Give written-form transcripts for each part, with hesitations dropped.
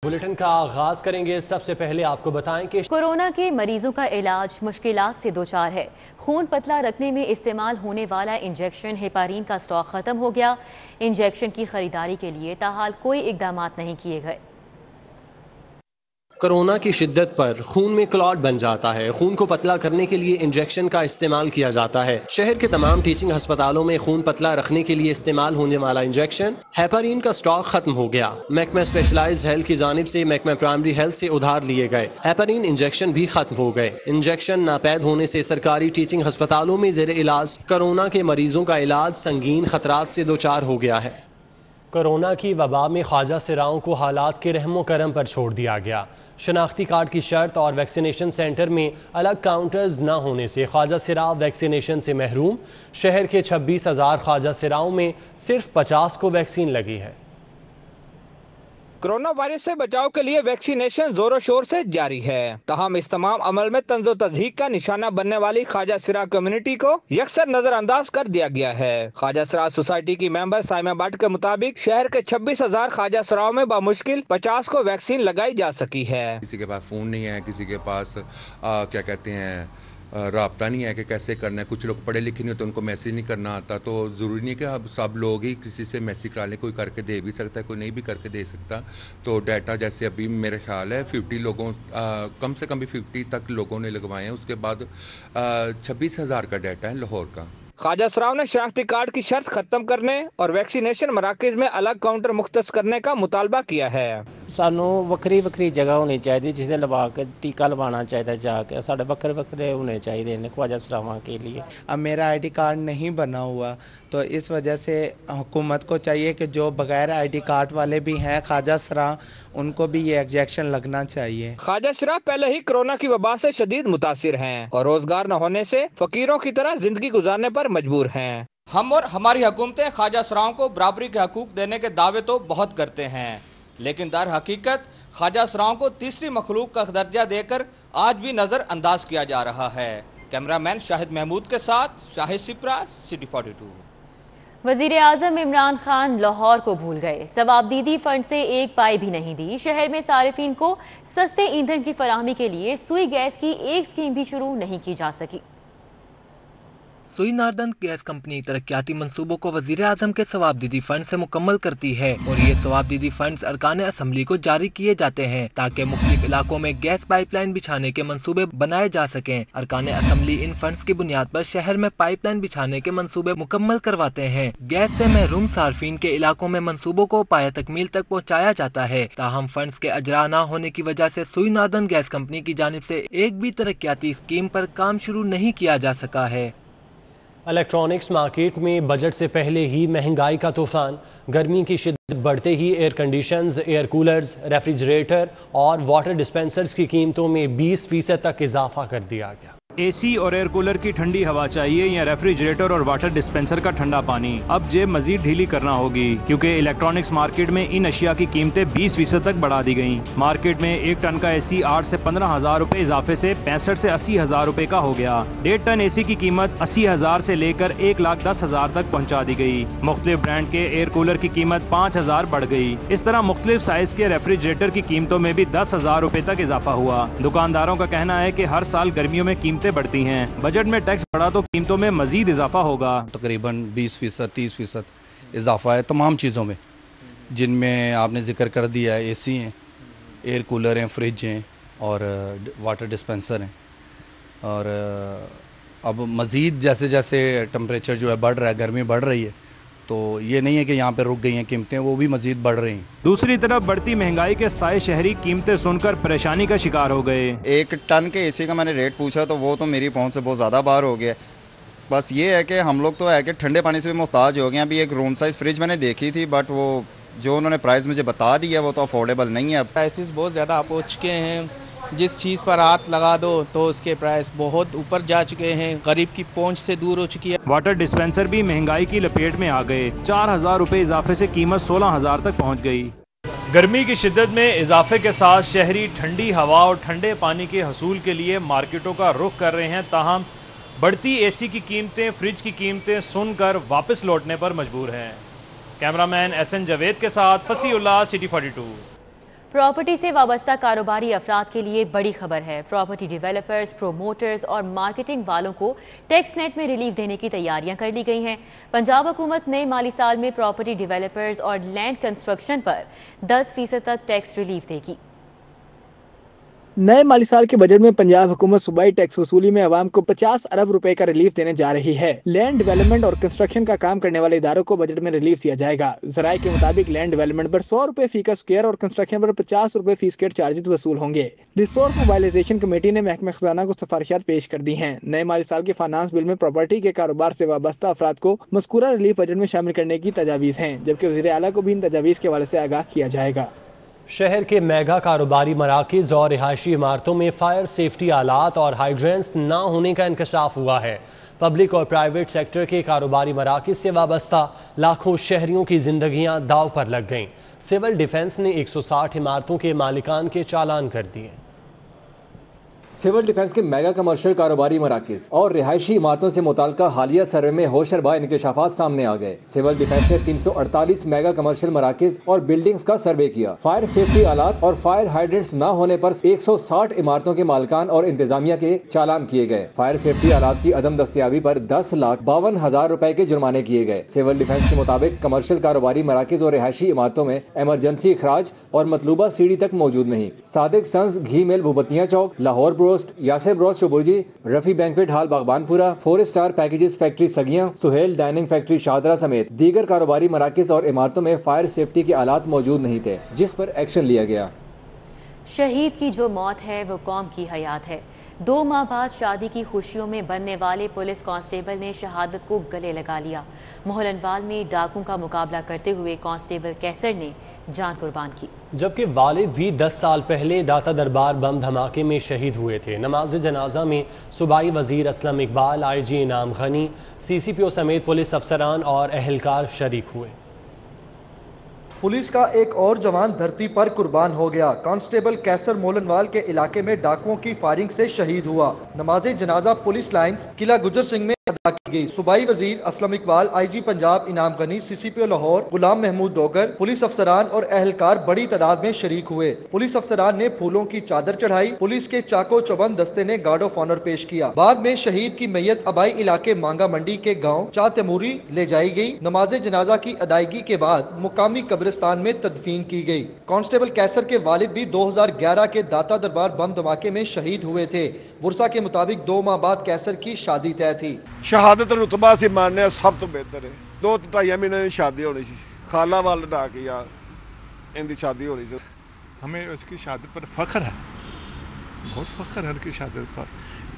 Bulletin का आगाज करेंगे। सबसे पहले आपको बताएं कि कोरोना के मरीजों का इलाज मुश्किलात से दोचार है। खून पतला रखने में इस्तेमाल होने वाला इंजेक्शन हेपारीन का स्टॉक खत्म हो गया। इंजेक्शन की खरीदारी के लिए ताहाल कोई इकदाम नहीं किए गए। कोरोना की शिद्दत पर खून में क्लॉट बन जाता है। खून को पतला करने के लिए इंजेक्शन का इस्तेमाल किया जाता है। शहर के तमाम टीचिंग अस्पतालों में खून पतला रखने के लिए इस्तेमाल होने वाला इंजेक्शन हेपारीन का स्टॉक खत्म हो गया। महकमा स्पेशलाइज्ड हेल्थ की जानिब से महकमा प्राइमरी हेल्थ से उधार लिए गए हेपारीन इंजेक्शन भी खत्म हो गए। इंजेक्शन नापैद होने से सरकारी टीचिंग अस्पतालों में ज़ेर इलाज कोरोना के मरीजों का इलाज संगीन खतरात से दोचार हो गया है। कोरोना की वबा में ख्वाजा सिराओं को हालात के रहमो करम पर छोड़ दिया गया। शनाख्ती कार्ड की शर्त और वैक्सीनेशन सेंटर में अलग काउंटर्स न होने से ख्वाजा सिराव वैक्सीनेशन से महरूम। शहर के 26,000 ख्वाजा सिराओं में सिर्फ 50 को वैक्सीन लगी है। कोरोना वायरस से बचाव के लिए वैक्सीनेशन जोरों शोर से जारी है। तमाम इस तमाम अमल में तंज़ो तज़हीक का निशाना बनने वाली ख्वाजा सिरा कम्युनिटी को यकसर नजरअंदाज कर दिया गया है। ख्वाजा सिरा सोसाइटी की मेंबर साइमा भट्ट के मुताबिक शहर के 26,000 ख्वाजा सिराओं में बामुश्किल 50 को वैक्सीन लगाई जा सकी है। किसी के पास फ़ोन नहीं है, किसी के पास क्या कहते हैं राब्ता नहीं है कि कैसे करना है। कुछ लोग पढ़े लिखे नहीं होते, उनको मैसेज नहीं करना आता। तो ज़रूरी नहीं है कि अब सब लोग ही किसी से मैसेज करा लें। कोई करके दे भी सकता है, कोई नहीं भी करके दे सकता। तो डाटा जैसे अभी मेरे ख्याल है 50 लोगों कम से कम भी 50 तक लोगों ने लगवाए हैं। उसके बाद 26,000 का डाटा है लाहौर का। ख्वाजा सिराओं ने शनाख्ती कार्ड की शर्त खत्म करने और वैक्सीनेशन मराकज में अलग काउंटर मुख्तस करने का मुतालबा किया है। सानू वक्री वक्री जगह होनी चाहिए जिसे लवा के टीका लवाना चाहिए जाके। साढ़े बखरे बखरे होने चाहिए ख्वाजा सिरावां के लिए। अब मेरा आईडी कार्ड नहीं बना हुआ, तो इस वजह से हुकूमत को चाहिए कि जो बगैर आईडी कार्ड वाले भी हैं ख्वाजा सिरा, उनको भी ये इंजेक्शन लगना चाहिए। ख्वाजा सिरा पहले ही कोरोना की वबा से शदीद मुतासिर हैं और रोजगार न होने से फकीरों की तरह जिंदगी गुजारने पर मजबूर हैं। हम और हमारी हुकूमतें ख्वाजा सिराओं को बराबरी के हकूक देने के दावे तो बहुत करते हैं, लेकिन दर हकीकत ख्वाजा सिराओं को तीसरी मखलूक का दर्जा देकर आज भी नज़रअंदाज किया जा रहा है। कैमरामैन शाहिद महमूद के साथ शाहिद सिपरा, सिटी 42। वज़ीर आज़म इमरान खान लाहौर को भूल गए। सवाबदीदी फंड से एक पाई भी नहीं दी। शहर में सारिफीन को सस्ते ईंधन की फराहमी के लिए सुई गैस की एक स्कीम भी शुरू नहीं की जा सकी। सुई नार्दन गैस कंपनी तरक्याती मंसूबों को वजीर आजम के सवाबदीदी फंड से मुकम्मल करती है और ये सवाबदीदी फंड्स अरकान असम्बली को जारी किए जाते हैं ताकि मुख्तलिफ इलाकों में गैस पाइपलाइन बिछाने के मंसूबे बनाए जा सकें। अरकान असम्बली इन फंड्स की बुनियाद पर शहर में पाइपलाइन बिछाने के मंसूबे मुकम्मल करवाते हैं। गैस से महरूम सार्फिन के इलाकों में मंसूबों को पाया तकमील तक पहुँचाया जाता है। ताहम फंड्स के अजरा न होने की वजह से सुई नार्दन गैस कंपनी की जानिब से एक भी तरक्याती स्कीम पर काम शुरू नहीं किया जा सका है। इलेक्ट्रॉनिक्स मार्केट में बजट से पहले ही महंगाई का तूफान। गर्मी की शिद्दत बढ़ते ही air conditioners, air coolers, refrigerator और वाटर डिस्पेंसर्स की कीमतों में 20% तक इजाफा कर दिया गया। एसी और एयर कूलर की ठंडी हवा चाहिए या रेफ्रिजरेटर और वाटर डिस्पेंसर का ठंडा पानी, अब जेब मजीद ढीली करना होगी क्योंकि इलेक्ट्रॉनिक्स मार्केट में इन अशिया की कीमतें 20% तक बढ़ा दी गयी। मार्केट में 1 टन का एसी 8 से 15,000 रुपए इजाफे से 65 से 80,000 रुपए का हो गया। 1.5 टन एसी की कीमत 80,000 से लेकर 1,10,000 तक पहुँचा दी गयी। मुख्तलिफ ब्रांड के एयर कूलर की कीमत 5,000 बढ़ गयी। इस तरह मुख्तलिफ साइज के रेफ्रिजरेटर की कीमतों में भी 10,000 रुपए तक इजाफा हुआ। दुकानदारों का कहना है कि हर साल गर्मियों में कीमतें बढ़ती हैं, बजट में टैक्स बढ़ा तो कीमतों में मजीद इजाफा होगा। तकरीबन 20%, 30% इजाफा है तमाम चीज़ों में, जिनमें आपने जिक्र कर दिया है। एसी हैं, एयर कूलर हैं, फ्रिज हैं और वाटर डिस्पेंसर हैं। और अब मज़ीद जैसे जैसे टेम्परेचर जो है बढ़ रहा है, गर्मी बढ़ रही है, तो ये नहीं है कि यहाँ पे रुक गई हैं कीमतें, वो भी मजीद बढ़ रही हैं। दूसरी तरफ बढ़ती महंगाई के सताए शहरी कीमतें सुनकर परेशानी का शिकार हो गए। 1 टन के एसी का मैंने रेट पूछा तो वो तो मेरी पहुंच से बहुत ज़्यादा बाहर हो गया। बस ये है कि हम लोग तो है कि ठंडे पानी से भी मुहताज हो गए। अभी एक रूम साइज़ फ्रिज मैंने देखी थी, बट वो जो उन्होंने प्राइस मुझे बता दिया वो तो अफोर्डेबल नहीं है। प्राइसेस बहुत ज़्यादा अप हो चुके हैं। जिस चीज़ पर हाथ लगा दो तो उसके प्राइस बहुत ऊपर जा चुके हैं, गरीब की पहुंच से दूर हो चुकी है। वाटर डिस्पेंसर भी महंगाई की लपेट में आ गए। 4,000 रुपए इजाफे से कीमत 16,000 तक पहुंच गई। गर्मी की शिद्दत में इजाफे के साथ शहरी ठंडी हवा और ठंडे पानी के हसूल के लिए मार्केटों का रुख कर रहे हैं। ताहम बढ़ती एसी की कीमतें, फ्रिज की कीमतें सुनकर वापस लौटने पर मजबूर हैं। कैमरामैन एसएन जावेद के साथ फसीउल्लाह, सिटी 42। प्रॉपर्टी से वाबस्ता कारोबारी अफराद के लिए बड़ी खबर है। प्रॉपर्टी डेवलपर्स, प्रोमोटर्स और मार्केटिंग वालों को टैक्स नेट में रिलीफ देने की तैयारियां कर ली गई हैं। पंजाब हुकूमत नए माली साल में प्रॉपर्टी डेवलपर्स और लैंड कंस्ट्रक्शन पर 10% तक टैक्स रिलीफ देगी। नए माली साल के बजट में पंजाब हुकूमत सूबाई टैक्स वसूली में अवाम को 50 अरब रुपए का रिलीफ देने जा रही है। लैंड डेवलपमेंट और कंस्ट्रक्शन का काम करने वाले इदारों को बजट में रिलीफ दिया जाएगा। ज़राए के मुताबिक लैंड डेवलपमेंट पर 100 रुपए फी का स्क्वायर और कंस्ट्रक्शन पर 50 रुपए फी स्क्वायर चार्जेस वसूल होंगे। रिसोर्स मोबाइलाइजेशन कमेटी ने महकमे खजाना को सिफारिशात पेश कर दी हैं। नए माली साल के फाइनेंस बिल में प्रॉपर्टी के कारोबार से वाबस्ता अफराद को मज़कूरा रिलीफ बजट में शामिल करने की तजावीज़ हैं, जबकि वज़ीर आला को भी इन तजावीज़ के हवाले से आगाह किया जाएगा। शहर के मेगा कारोबारी मराकज़ और रिहायशी इमारतों में फायर सेफ्टी आलात और हाइड्रेंट्स ना होने का इंकशाफ हुआ है। पब्लिक और प्राइवेट सेक्टर के कारोबारी मराकज़ से वाबस्ता लाखों शहरियों की जिंदगियां दाव पर लग गईं। सिविल डिफेंस ने 160 इमारतों के मालिकान के चालान कर दिए। सिविल डिफेंस के मेगा कमर्शियल कारोबारी मराकज़ और रिहायशी इमारतों से मुताल्लिका हालिया सर्वे में होशरबा इंकशाफात सामने आ गए। सिविल डिफेंस ने 348 मेगा कमर्शियल मराकज़ और बिल्डिंग्स का सर्वे किया। फायर सेफ्टी आलात और फायर हाइड्रेंट्स न होने पर 160 इमारतों के मालिकान और इंतजामिया के चालान किए गए। फायर सेफ्टी आलात की अदम दस्तियाबी पर 10,52,000 रुपए के जुर्माने किए गए। सिविल डिफेंस के मुताबिक कमर्शियल कारोबारी मराकज़ और रिहायशी इमारतों में एमरजेंसी इखराज और मतलूबा सीढ़ी तक मौजूद नहीं। सादिक सन्स घी mill Bhubtian Chowk, Lahore broast, Yasir broast Chauburji, Rafi banquet hall Baghbanpura, 4 star packages factory Saggian, Suhail dining factory Shahdara समेत दीगर कारोबारी मराकज़ और इमारतों में फायर सेफ्टी के आलात मौजूद नहीं थे, जिस पर एक्शन लिया गया। शहीद की जो मौत है वो कौम की हयात है। 2 माह बाद शादी की खुशियों में बनने वाले पुलिस कांस्टेबल ने शहादत को गले लगा लिया। मोहलनवाल में डाकुओं का मुकाबला करते हुए कांस्टेबल कैसर ने जान कुर्बान की, जबकि वालिद भी 10 साल पहले दाता दरबार बम धमाके में शहीद हुए थे। नमाज जनाजा में सूबाई वजीर असलम इकबाल, IG इनाम गनी, CCPO समेत पुलिस अफसरान और अहलकार शरीक हुए। पुलिस का एक और जवान धरती पर कुर्बान हो गया। कांस्टेबल कैसर मोलनवाल के इलाके में डाकुओं की फायरिंग से शहीद हुआ। नमाज जनाजा पुलिस लाइन्स किला गुजर सिंह में अदा की गई। सूबाई वजीर असलम इकबाल, IG पंजाब इनाम गनी, CCPO लाहौर गुलाम महमूद डोगर, पुलिस अफसरान और अहलकार बड़ी तादाद में शरीक हुए। पुलिस अफसरान ने फूलों की चादर चढ़ाई। पुलिस के चाको चौबंद दस्ते ने गार्ड ऑफ ऑनर पेश किया। बाद में शहीद की मैयत अबाई इलाके मांगा मंडी के गाँव चा तैमूरी ले जाई गई। नमाज जनाजा की अदायगी के बाद मुकामी कब्रिस्तान में तदफीन की गई। कांस्टेबल कैसर के वालिद भी 2011 के दाता दरबार बम धमाके में शहीद हुए थे। बुरसा के मुताबिक 2 माह बाद कैसर की शादी तय थी। शहादत रुतबा से मानने सब तो बेहतर है। 2-2.5 महीने की शादी होनी सी, खाला वाल डा के या इनकी शादी होनी सी। हमें उसकी शादी पर फख्र है, बहुत फख्र है उनकी शादी पर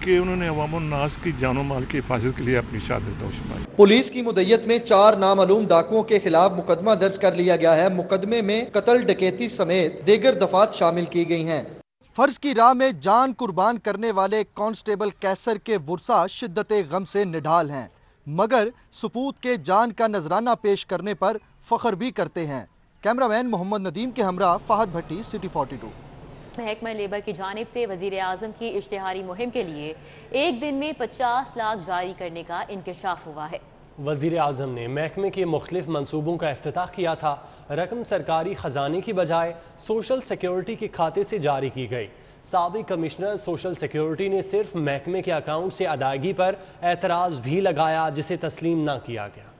कि उन्होंने अवाम नास की जानो माल की हिफाजत के लिए अपनी शादी नौशमाई। पुलिस की मुद्दत में 4 नामालूम डाकुओं के खिलाफ मुकदमा दर्ज कर लिया गया है। मुकदमे में कत्ल, डकैती समेत दीगर दफात शामिल की गई हैं। फर्ज की राह में जान कुर्बान करने वाले कांस्टेबल कैसर के वुरसा शिद्दत गम से निढाल हैं, मगर सपूत के जान का नजराना पेश करने पर फख्र भी करते हैं। कैमरामैन मोहम्मद नदीम के हमरा फहद भट्टी, सिटी 42। महकमा लेबर की जानिब से वजीर आज़म की इश्तिहारी मुहिम के लिए एक दिन में 50 लाख जारी करने का इंकशाफ हुआ है। वजीर आज़म ने महकमे के मुख्तलिफ मनसूबों का इफ्तिताह किया था। रकम सरकारी खजाने की बजाय सोशल सिक्योरिटी के खाते से जारी की गई। साबिक कमिश्नर सोशल सिक्योरिटी ने सिर्फ महकमे के अकाउंट से अदायगी पर एतराज़ भी लगाया, जिसे तस्लीम न किया गया।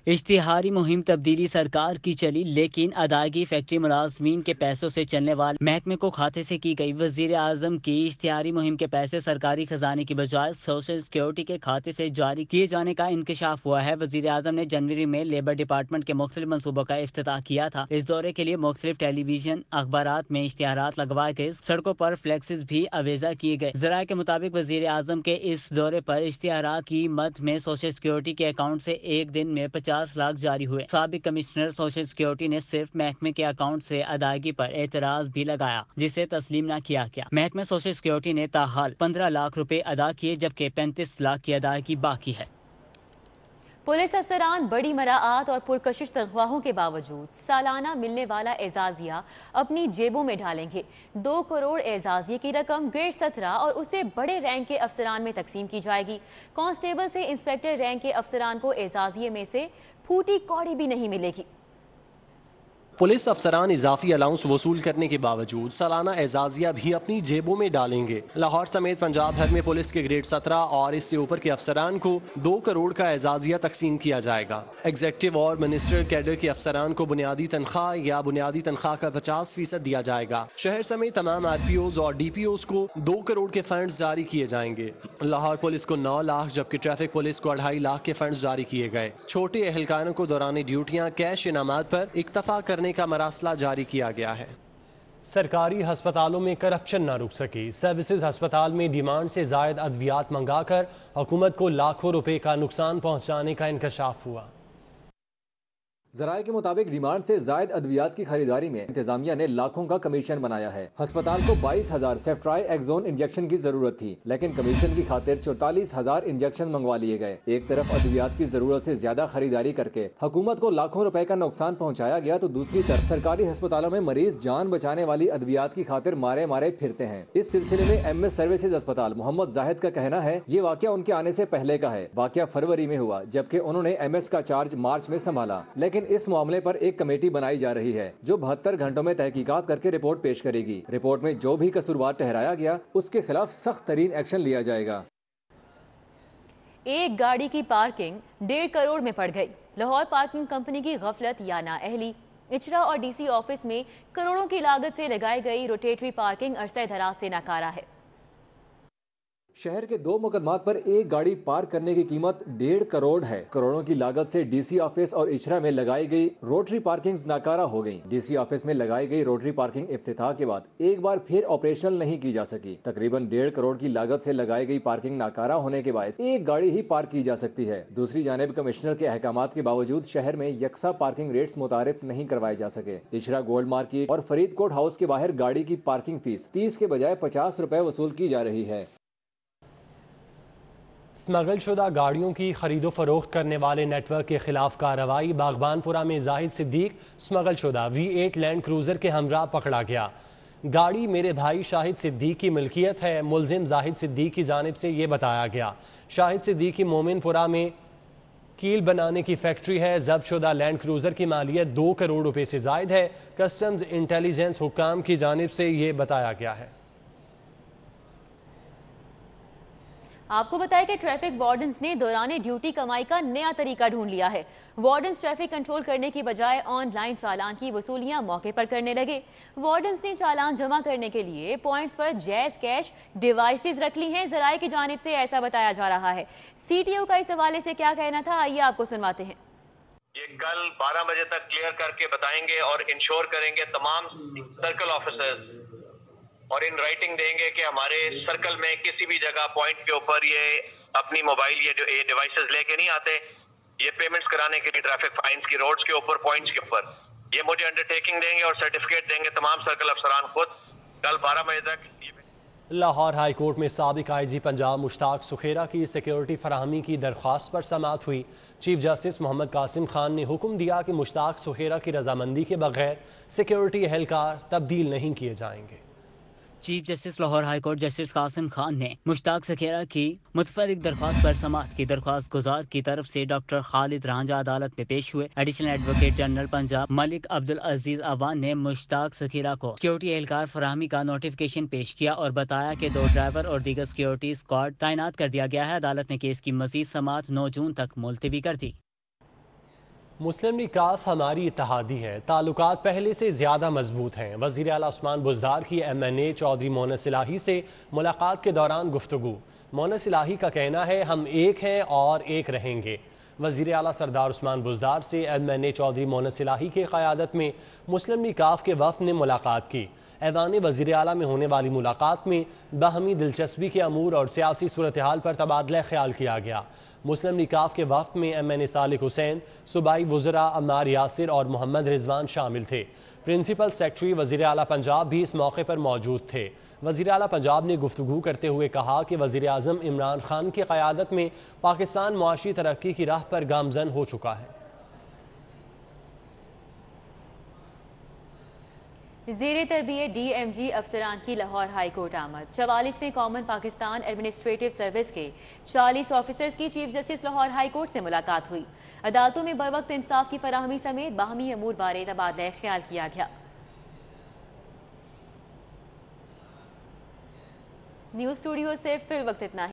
इश्तिहारी मुहिम तब्दीली सरकार की चली, लेकिन अदायगी फैक्ट्री मुलाजमीन के पैसों से चलने वाले महकमे को खाते से की गई। वजीर आज़म की इश्तिहारी मुहिम के पैसे सरकारी खजाने की बजाय सोशल सिक्योरिटी के खाते से जारी किए जाने का इंकशाफ हुआ है। वजीर आज़म ने जनवरी में लेबर डिपार्टमेंट के मुख्तलिफ मनसूबों का इफ्तिताह किया था। इस दौरे के लिए मुख्तलिफ टेलीविजन अखबारात में इश्तिहारात लगवाए गए, सड़कों पर फ्लैक्सेस भी अवेजा किए गए। ज़राए के मुताबिक वजीर आज़म के इस दौरे पर इश्तिहारात की मद में सोशल सिक्योरिटी के अकाउंट से एक दिन में 50 लाख जारी हुए। साबिक कमिश्नर सोशल सिक्योरिटी ने सिर्फ महकमे के अकाउंट से अदायगी पर एतराज भी लगाया, जिसे तस्लीम न किया गया। महकमे सोशल सिक्योरिटी ने ताहाल 15 लाख रुपए अदा किए, जबकि 35 लाख की अदायगी बाकी है। पुलिस अफसरान बड़ी मराआत और पुरकशिश तनख्वाहों के बावजूद सालाना मिलने वाला एजाजिया अपनी जेबों में ढालेंगे। 2 करोड़ एजाजिये की रकम ग्रेड 17 और उससे बड़े रैंक के अफसरान में तकसीम की जाएगी। कांस्टेबल से इंस्पेक्टर रैंक के अफसरान को एजाजिये में से फूटी कौड़ी भी नहीं मिलेगी। पुलिस अफसरान इजाफी अलाउंस वसूल करने के बावजूद सालाना एजाजिया भी अपनी जेबों में डालेंगे। लाहौर समेत पंजाब भर में पुलिस के ग्रेड 17 और इससे ऊपर के अफसरान को 2 करोड़ का एजाजिया तकसीम किया जाएगा। एग्जेक्टिव और मिनिस्टर कैडर के अफसरान को बुनियादी तनख्वाह या बुनियादी तनख्वाह का 50% दिया जाएगा। शहर समेत तमाम RPOs और DPOs को 2 करोड़ के फंड्स जारी किए जाएंगे। लाहौर पुलिस को 9 लाख जबकि ट्रैफिक पुलिस को 2.5 लाख के फंड्स जारी किए गए। छोटे एहलकारों को दौरान ड्यूटियां कैश इनामात पर इक्तफा करने का मरासला जारी किया गया है। सरकारी हस्पतालों में करप्शन न रुक सकी। सर्विसेज हस्पताल में डिमांड से जायद अद्वियात मंगाकर हुकूमत को लाखों रुपए का नुकसान पहुंचाने का इंकशाफ हुआ। ज़राए के मुताबिक डिमांड से जायद अद्वियात की खरीदारी में इंतजामिया ने लाखों का कमीशन बनाया है। अस्पताल को 22,000 सेफ्ट्राई एक्सोन इंजेक्शन की जरूरत थी, लेकिन कमीशन की खातिर 44,000 इंजेक्शन मंगवा लिए गए। एक तरफ अद्वियात की जरूरत से ज्यादा खरीदारी करके हुकूमत को लाखों रुपए का नुकसान पहुँचाया गया, तो दूसरी तरफ सरकारी अस्पतालों में मरीज जान बचाने वाली अद्वियात की खातिर मारे मारे फिरते हैं। इस सिलसिले में MS सर्विसेज अस्पताल मोहम्मद जाहिद का कहना है ये वाकया उनके आने से पहले का है। वाकया फरवरी में हुआ जबकि उन्होंने MS का चार्ज मार्च में संभाला, लेकिन इस मामले पर एक कमेटी बनाई जा रही है जो 72 घंटों में तहकीकात करके रिपोर्ट पेश करेगी। रिपोर्ट में जो भी कसूरवार ठहराया गया उसके खिलाफ सख्त तरीन एक्शन लिया जाएगा। एक गाड़ी की पार्किंग 1.5 करोड़ में पड़ गई। लाहौर पार्किंग कंपनी की गफलत या नाअहली। इचरा और DC ऑफिस में करोड़ों की लागत से लगाई गई रोटेटरी पार्किंग अरसे दराज से नाकारा है। शहर के 2 मुकदमात पर एक गाड़ी पार्क करने की कीमत 1.5 करोड़ है। करोड़ों की लागत से DC ऑफिस और इचरा में लगाई गई रोटरी पार्किंग नाकारा हो गई। DC ऑफिस में लगाई गई रोटरी पार्किंग इफ्तिताह के बाद एक बार फिर ऑपरेशनल नहीं की जा सकी। तकरीबन 1.5 करोड़ की लागत से लगाई गई पार्किंग नाकारा होने के बायस एक गाड़ी ही पार्क की जा सकती है। दूसरी जानिब कमिश्नर के अहकामात के बावजूद शहर में यकसा पार्किंग रेट्स मुतारिफ नहीं करवाए जा सके। इचरा गोल्ड मार्केट और फरीदकोट हाउस के बाहर गाड़ी की पार्किंग फीस 30 के बजाय 50 रुपए वसूल की जा रही है। स्मगल शुदा गाड़ियों की खरीदो फरोख्त करने वाले नेटवर्क के खिलाफ कार्रवाई। बागबानपुरा में जाहिद सिद्दीक स्मगल शुदा V8 लैंड क्रूजर के हमरा पकड़ा गया। गाड़ी मेरे भाई शाहिद सिद्दीक की मिल्कियत है। मुलजिम जाहिद सिद्दीक की जानिब से ये बताया गया। शाहिद सिद्दीक की मोमिनपुरा में कील बनाने की फैक्ट्री है। जब्त शुदा लैंड क्रूजर की मालियत 2 करोड़ रुपए से जायद है। कस्टम्स इंटेलिजेंस हुक्काम की जानिब से ये बताया गया है। आपको बताया कि ट्रैफिक वार्डन्स ने दौरान ड्यूटी कमाई का नया तरीका ढूंढ लिया है। वार्डन्स ट्रैफिक कंट्रोल करने की बजाय ऑनलाइन चालान की वसूलियां मौके पर करने लगे। वार्डन्स ने चालान जमा करने के लिए पॉइंट्स पर जैज कैश डिवाइसेस रख ली हैं। ज़राए की जानिब से ऐसा बताया जा रहा है। CTO का इस हवाले से क्या कहना था, आइए आपको सुनवाते हैं। ये कल 12 बजे तक क्लियर करके बताएंगे और इंश्योर करेंगे तमाम सर्कल ऑफिसर्स और इन राइटिंग देंगे कि हमारे सर्कल में किसी भी जगह पॉइंट के ऊपर ये अपनी मोबाइल ये डिवाइसेस लेके नहीं आते। ये पेमेंट्स कराने के लिए ट्रैफिक फाइन्स की रोड्स के ऊपर पॉइंट्स के ऊपर ये मुझे अंडरटेकिंग देंगे और सर्टिफिकेट देंगे तमाम सर्कल अफसरान खुद कल 12 बजे तक। लाहौर हाई कोर्ट में साबिक IG पंजाब मुश्ताक सुखेरा की सिक्योरिटी फराहमी की दरख्वास्त पर समाअत हुई। चीफ जस्टिस मोहम्मद कासिम खान ने हुक्म दिया कि मुश्ताक सुखेरा की रजामंदी के बगैर सिक्योरिटी एहलकार तब्दील नहीं किए जाएंगे। Chief justice Lahore high court justice Qasim Khan ने मुश्ताक सखेरा की मुतफरिक दरख्वास्त पर समाअत की। दरख्वास्त गुजार की तरफ से डॉक्टर खालिद रांझा अदालत में पेश हुए। Additional advocate general Punjab Malik Abdul Aziz Awan ने मुश्ताक सखेरा को सिक्योरिटी एहलकार फराहमी का नोटिफिकेशन पेश किया और बताया कि 2 ड्राइवर और दीगर सिक्योरिटी स्क्वाड तैनात कर दिया गया है। अदालत ने केस की मजीद समाअत 9 जून तक मुलतवी कर दी। मुस्लिम लीग काफ हमारी इत्तेहादी है, ताल्लुकात पहले से ज़्यादा मजबूत हैं। वज़ीर आला उस्मान बुज़दार की MNA चौधरी मोनस इलाही से मुलाकात के दौरान गुफ्तगू। मोनस इलाही का कहना है हम एक हैं और एक रहेंगे। वज़ीर आला सरदार उस्मान बुज़दार से MNA चौधरी मोनस इलाही की क़यादत में मुस्लिम लीग काफ के वफ़द ने मुलाकात की। ऐवान वज़ीर आला में होने वाली मुलाकात में बाहमी दिलचस्पी के अमूर और सियासी सूरत हाल पर तबादला ख्याल किया गया। मुस्लिम लीग काफ के वफ़द में MNA सालिक हुसैन, सूबाई वज़रा अम्मार यासिर और मोहम्मद रिजवान शामिल थे। प्रिंसिपल सेक्रेटरी वज़ीर आला पंजाब भी इस मौके पर मौजूद थे। वज़ीर आला पंजाब ने गुफ्तगू करते हुए कहा कि वज़ीर आज़म इमरान खान की क़यादत में पाकिस्तान मुआशी तरक्की की राह पर गामज़न हो चुका है। زیر تربیت ڈی ایم جی افسران کی لاہور ہائی کورٹ آمد 44ویں کامن پاکستان ایڈمنسٹریٹو سروس کے 40 آفیسرز کی chief justice Lahore high court سے ملاقات ہوئی. عدالتوں میں بروقت انصاف کی فراہمی سمیت باہمی امور بارے تبادلہ خیال کیا گیا. نیوز اسٹوڈیو سے فی الوقت اتنا ہی.